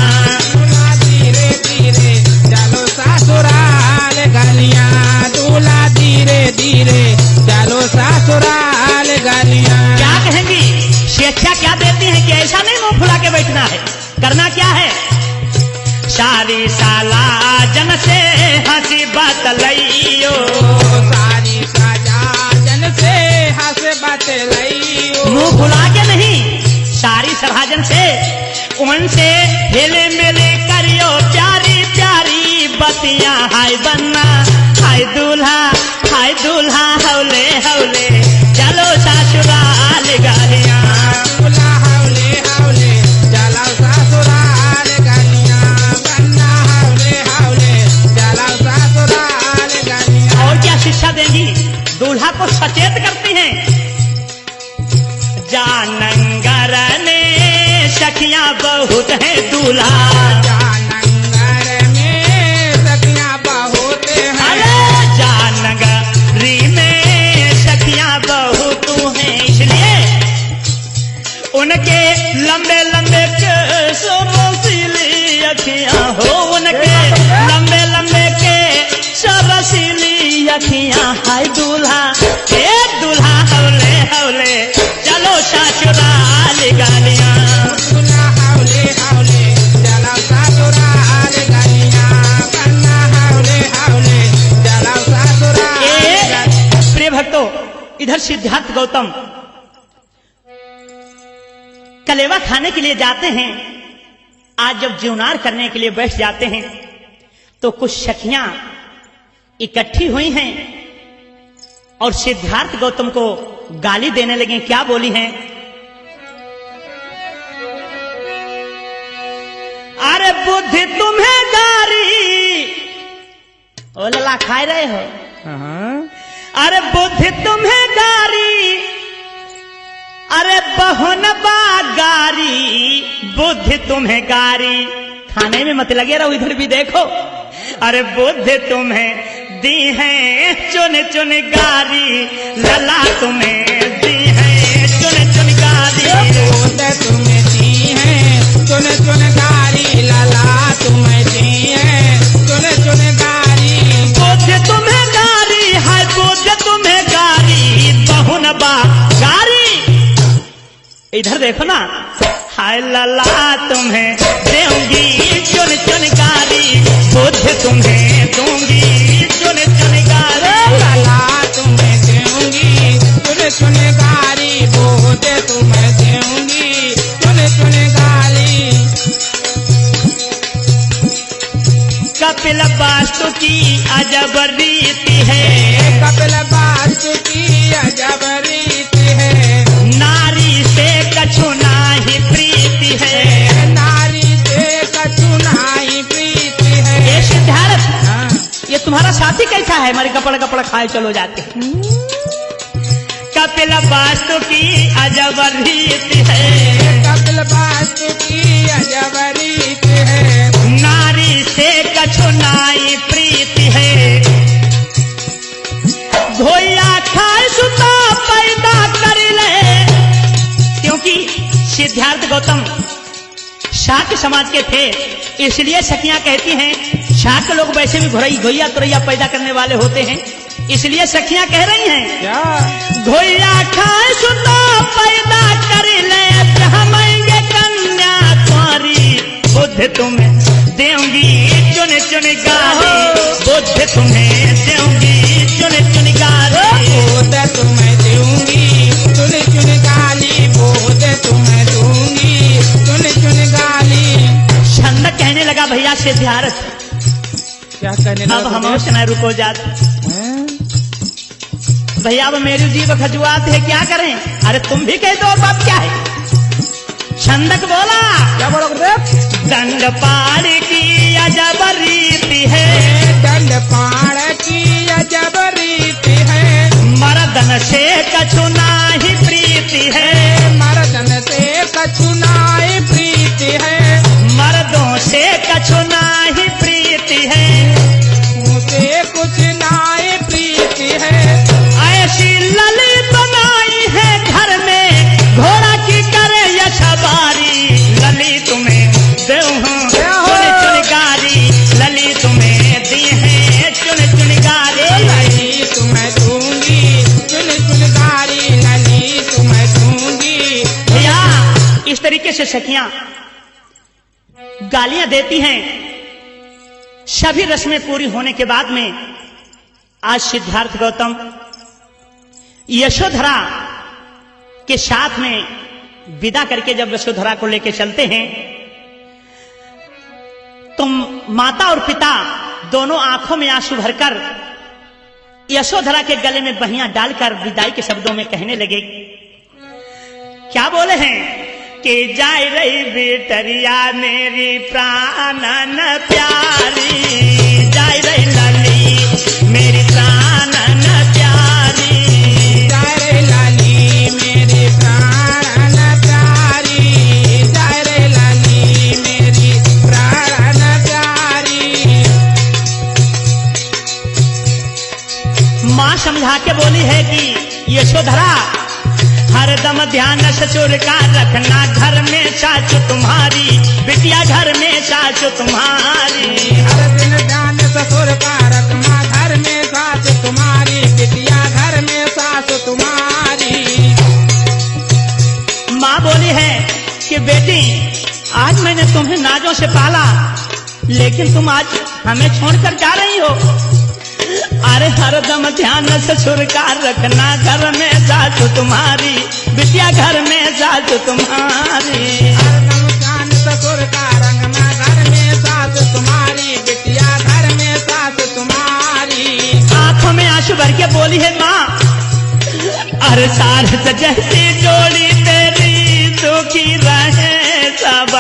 दूल्हा धीरे धीरे चलो सासुराल गलियां, दूल्हा धीरे धीरे चलो सासुराल गलियां। क्या कहेंगी, शिक्षा क्या देती है कि ऐसा नहीं मुंह फुला के बैठना है, करना क्या है, सारी साला जन से हंसी बतलइयो, सारी साजा जन से हंस बतलइयो, मुंह फुला के नहीं, सारी सभाजन से उनसे हेले मेले करियो प्यारी प्यारी बतियां, हाय बन्ना हाय दूल्हा, हाय दूल्हा हौले हौले चलो सासुराल गलियां, दूल्हा हौले हौले चलो सासुराल गलियां, बन्ना हौले हौले चलो सासुराल गलियां। और क्या शिक्षा देंगी, दूल्हा को सचेत करती हैं, जानंगर ने सखियां बहुत है दूल्हा, जानंगर में सखियां बहुत हैं, अरे जानगरी में सखियां बहुत हैं, इसलिए उनके लंबे लंबे केस रसीली अखियां हो, उनके लंबे लंबे केस रसीली अखियां, हाय दूल्हा हे दूल्हा हौले हौले चलो सासुराल गलियां, दूल्हा हौले हौले चलो सासुराल गलियां, बन्ना हौले हौले चलो सासुराल गलियां। प्रिय भक्तों, इधर सिद्धार्थ गौतम कलेवा खाने के लिए जाते हैं। आज जब जीवनार करने के लिए बैठ जाते हैं तो कुछ सखियां इकट्ठी हुई हैं और सिद्धार्थ गौतम को गाली देने लगे। क्या बोली हैं, अरे बुद्धि तुम्हें गारी, ओ लला खाए रहे हो, अरे बुद्धि तुम्हें गारी, अरे बहुन बागारी, बुद्धि तुम्हें गारी, खाने में मत लगे रहो, इधर भी देखो, अरे बुद्धि तुम्हें दी है चुन चुन गारी, लला तुम्हें दी है चुन चुन गारी, बुद्धि तुम्हें दी है चुन चुन गारी, लला तुम्हें दी है चुन चुन गारी, बुद्धि तुम्हें गारी, हाय बुद्धि तुम्हें गारी, बहुन बागारी, इधर देखो ना, हाय लला तुम्हें दूंगी चुन चुन गारी, बुद्धि तुम्हें दूंगी चुन चुन गारी, लला तुम्हें दूंगी चुन चुन गारी, बुद्धि तुम्हें दूंगी चुन चुन गारी। कपिल वास्तु की अजब रीति है, कपिल वास्तु की अजब रीति है, नारी से कछु नाही प्रीति है, नारी से कछु नाही प्रीति है। ये सिद्धार्थ, हाँ। ये तुम्हारा साथी कैसा है, हमारे कपड़ा कपड़ा खाए चलो जाते। कपिल वास्तु की अजब रीति है, कपिल वास्तु की अजब रीति है, नारी से कछु नाई प्रीति है, धोया खाए सुत गौतम शाक्य समाज के थे, इसलिए सखियां कहती हैं शाक्य लोग वैसे भी घोइया तुरैया पैदा करने वाले होते हैं, इसलिए सखियां कह रही हैं क्या घोइया खाए सुतो पैदा कर ले ब्रह्मेंगे कन्या तुम्हारी, बुद्ध तुम्हें देंगी चुन चुन गाली, बुद्ध तुम्हें देंगी चुन चुन गाली, बोध तुम्हें दूंगी चुन चुन गाली, बोध तुम्हें दूंगी चुन चुन गाली। छंद कहने लगा भैया सिद्धार्थ क्या कहने अब हम समय रुको जात भैया, अब मेरी जीव खजुआत है क्या करें, अरे तुम भी कह दो बाप क्या है। छंदक बोला क्या बोला गुरुदेव? दंड पार की अजब रीति है, दंड पाड़ की अजब रीति है, मर्दन से कछु नाही प्रीति है, मर्दन से कछु नाई प्रीति है, मर्दों से कछु नाही प्रीति है, मुझसे कुछ नाई प्रीति है। ऐसी लली बनाई है घर में घोड़ा की करे यशबारी, लली तुम्हें देहूं चुन चुन गारी, लली तुम्हें दी है चुन चुन गारी, लली तुम्हें दूंगी चुन चुन गारी, लली तुम्हें दूंगी। भैया इस तरीके से सखियां गालियां देती हैं। सभी रस्में पूरी होने के बाद में आज सिद्धार्थ गौतम यशोधरा के साथ में विदा करके जब यशोधरा को लेकर चलते हैं तो माता और पिता दोनों आंखों में आंसू भरकर यशोधरा के गले में बहियां डालकर विदाई के शब्दों में कहने लगे, क्या बोले हैं कि जाय रही बेटरिया मेरी प्राणन प्यारी, जाय रही लली मेरी प्राणन प्यारी, जाय रे लाली मेरी प्राण प्यारी, जाय रे लाली मेरी प्राण प्यारी। मां समझा के बोली है कि यशोधरा हरदम ध्यान सचुर का रखना, घर में साचु तुम्हारी बिटिया घर में साचु तुम्हारी, हर दिन ध्यान ससुर का रखना, घर में सास तुम्हारी बिटिया घर में सास तुम्हारी। माँ बोली है कि बेटी आज मैंने तुम्हें नाजों से पाला लेकिन तुम आज हमें छोड़कर जा रही हो, अरे हरदम ध्यान ससुर का रखना, घर में सासु तुम्हारी बिटिया घर में सासु तुम्हारी, हरदम ध्यान ससुर का रखना, घर में सास तुम्हारी बिटिया घर में सास तुम्हारी। आंखों में आंसू भर के बोली है माँ, अरे सारस जैसी जोड़ी तेरी दुखी रहे सब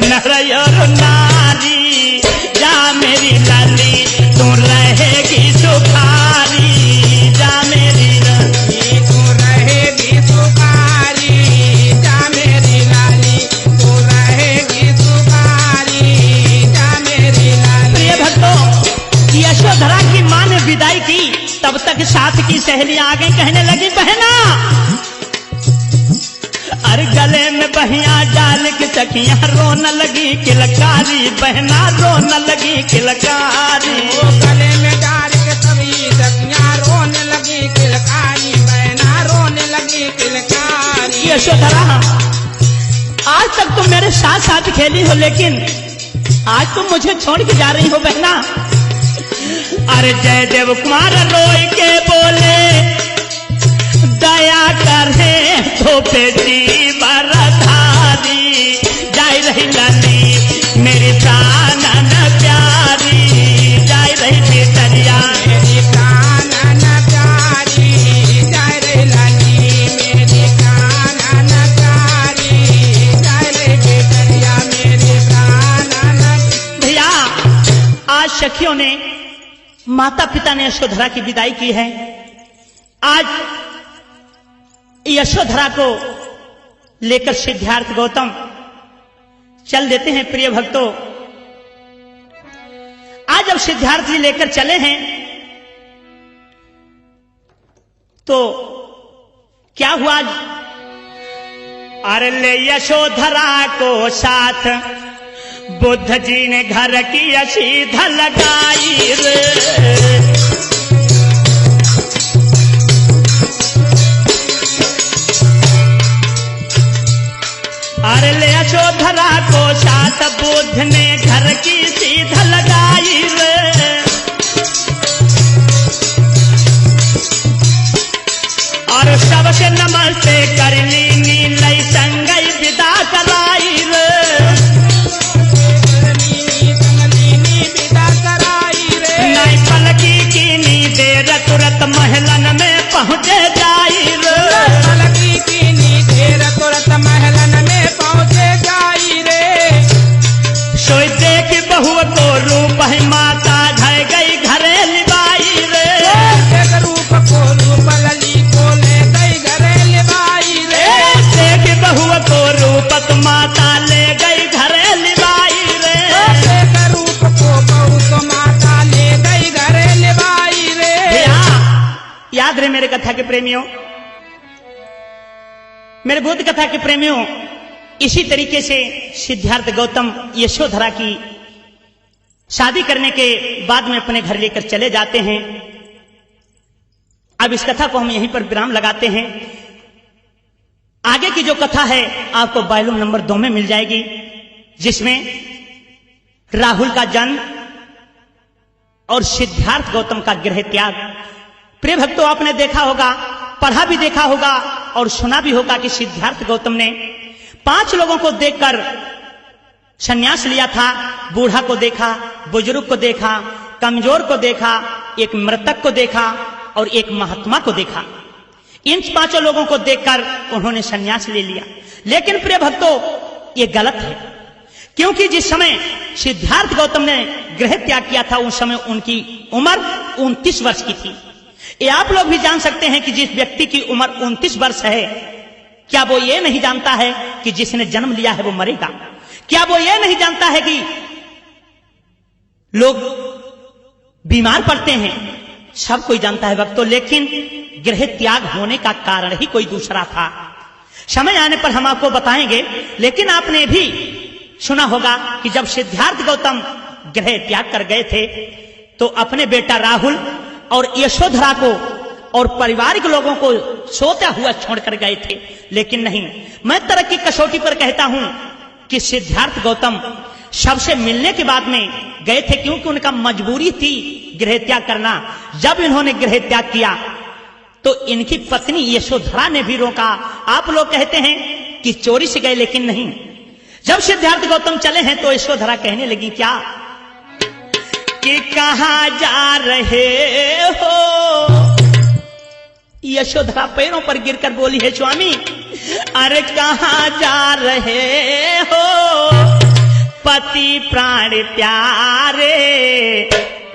नर और नारी, जा मेरी लाली तू रहेगी सुखारी, जा मेरी लाली तू रहेगी सुखारी, जा मेरी लाली तू रहेगी सुखारी, जा मेरी लाली। प्रिय भक्तों यशोधरा की मां ने विदाई की, तब तक साथ की सहेलियां आ गई, कहने लगी बहना, अरे गले में बहिया डाल के सखियां रोने लगी किलकारी, बहना रोने लगी किलकारी, वो गले में डाल के सभी सखियां रोने लगी किलकारी, बहना रोने लगी किलकारी। यशोधरा आज तक तुम मेरे साथ साथ खेली हो लेकिन आज तुम मुझे छोड़ के जा रही हो बहना। अरे जय देव कुमार रोई के बोले दया करे तो बेटी बरधारी, जाय रही लाली मेरी प्राणन प्यारी, जाय रही बेटरिया मेरी प्राणन प्यारी, जाय रे लाली मेरी प्राणन प्यारी, जाय रे बेटरिया मेरी प्राणन। भैया आज सखियों ने माता पिता ने यशोधरा की विदाई की है। आज यशोधरा को लेकर सिद्धार्थ गौतम चल देते हैं। प्रिय भक्तों आज जब सिद्धार्थ जी लेकर चले हैं तो क्या हुआ, अरे ले यशोधरा को साथ बुद्ध जी ने घर की असीध लगाई रे। अरे ले यशोधरा को साथ बुद्ध ने घर की सीध लगाई रे। और सबसे नमस्ते कर ली नीलई संगई विदा कराई रे। नहीं पलकी की नी देर तुरंत महलन में पहुँचे जाई रे। पलकी की नी देर तुरंत महलन में पहुँचे जाई रे। सोई देख बहु को रूप है माता ढह गई घरे लिबाई रे। एक रूप को रूप लली को ले गई घरे लिबाई रे। देख बहु को रूप माता ले गई घरे लिबाई रे। एक रूप को बहु माता ले गई घरे लिबाई रे। याद रहे मेरे कथा के प्रेमियों, मेरे बुद्ध कथा के प्रेमियों, इसी तरीके से सिद्धार्थ गौतम यशोधरा की शादी करने के बाद में अपने घर लेकर चले जाते हैं। अब इस कथा को हम यहीं पर विराम लगाते हैं। आगे की जो कथा है आपको वॉल्यूम नंबर 2 में मिल जाएगी, जिसमें राहुल का जन्म और सिद्धार्थ गौतम का गृह त्याग। प्रिय भक्तों, आपने देखा होगा, पढ़ा भी देखा होगा और सुना भी होगा कि सिद्धार्थ गौतम ने 5 लोगों को देखकर संन्यास लिया था। बूढ़ा को देखा, बुजुर्ग को देखा, कमजोर को देखा, एक मृतक को देखा और एक महात्मा को देखा। इन 5 लोगों को देखकर उन्होंने संन्यास ले लिया। लेकिन प्रिय भक्तों, ये गलत है, क्योंकि जिस समय सिद्धार्थ गौतम ने गृह त्याग किया था उस समय उनकी उम्र 29 वर्ष की थी। ये आप लोग भी जान सकते हैं कि जिस व्यक्ति की उम्र 29 वर्ष है, क्या वो ये नहीं जानता है कि जिसने जन्म लिया है वो मरेगा? क्या वो ये नहीं जानता है कि लोग बीमार पड़ते हैं? सब कोई जानता है भक्तों, लेकिन गृह त्याग होने का कारण ही कोई दूसरा था। समय आने पर हम आपको बताएंगे। लेकिन आपने भी सुना होगा कि जब सिद्धार्थ गौतम गृह त्याग कर गए थे तो अपने बेटा राहुल और यशोधरा को और पारिवारिक लोगों को सोता हुआ छोड़कर गए थे। लेकिन नहीं, मैं तरक्की की कसौटी पर कहता हूं कि सिद्धार्थ गौतम सबसे मिलने के बाद में गए थे, क्योंकि उनका मजबूरी थी गृह त्याग करना। जब इन्होंने गृह त्याग किया तो इनकी पत्नी यशोधरा ने भी रोका। आप लोग कहते हैं कि चोरी से गए, लेकिन नहीं। जब सिद्धार्थ गौतम चले हैं तो यशोधरा कहने लगी क्या कि कहां जा रहे हो? यशोधरा पैरों पर गिरकर बोली है, स्वामी अरे कहां जा रहे हो? पति प्राण प्यारे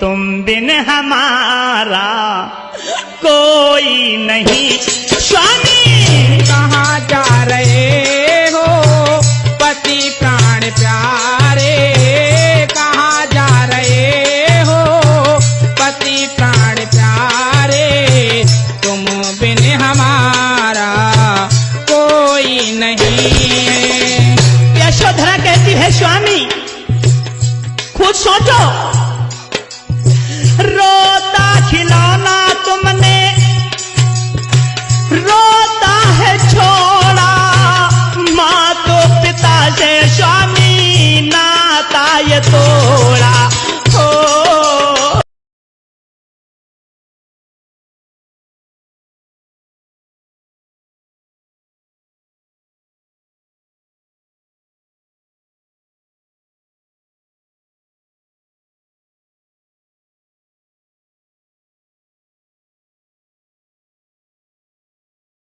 तुम बिन हमारा कोई नहीं। स्वामी कहाँ जा रहे हो? पति प्राण प्यारे कहाँ जा रहे हो? पति प्राण प्यारे तुम बिन हमारा कोई नहीं है। यशोधरा कहती है, स्वामी खुद सोचो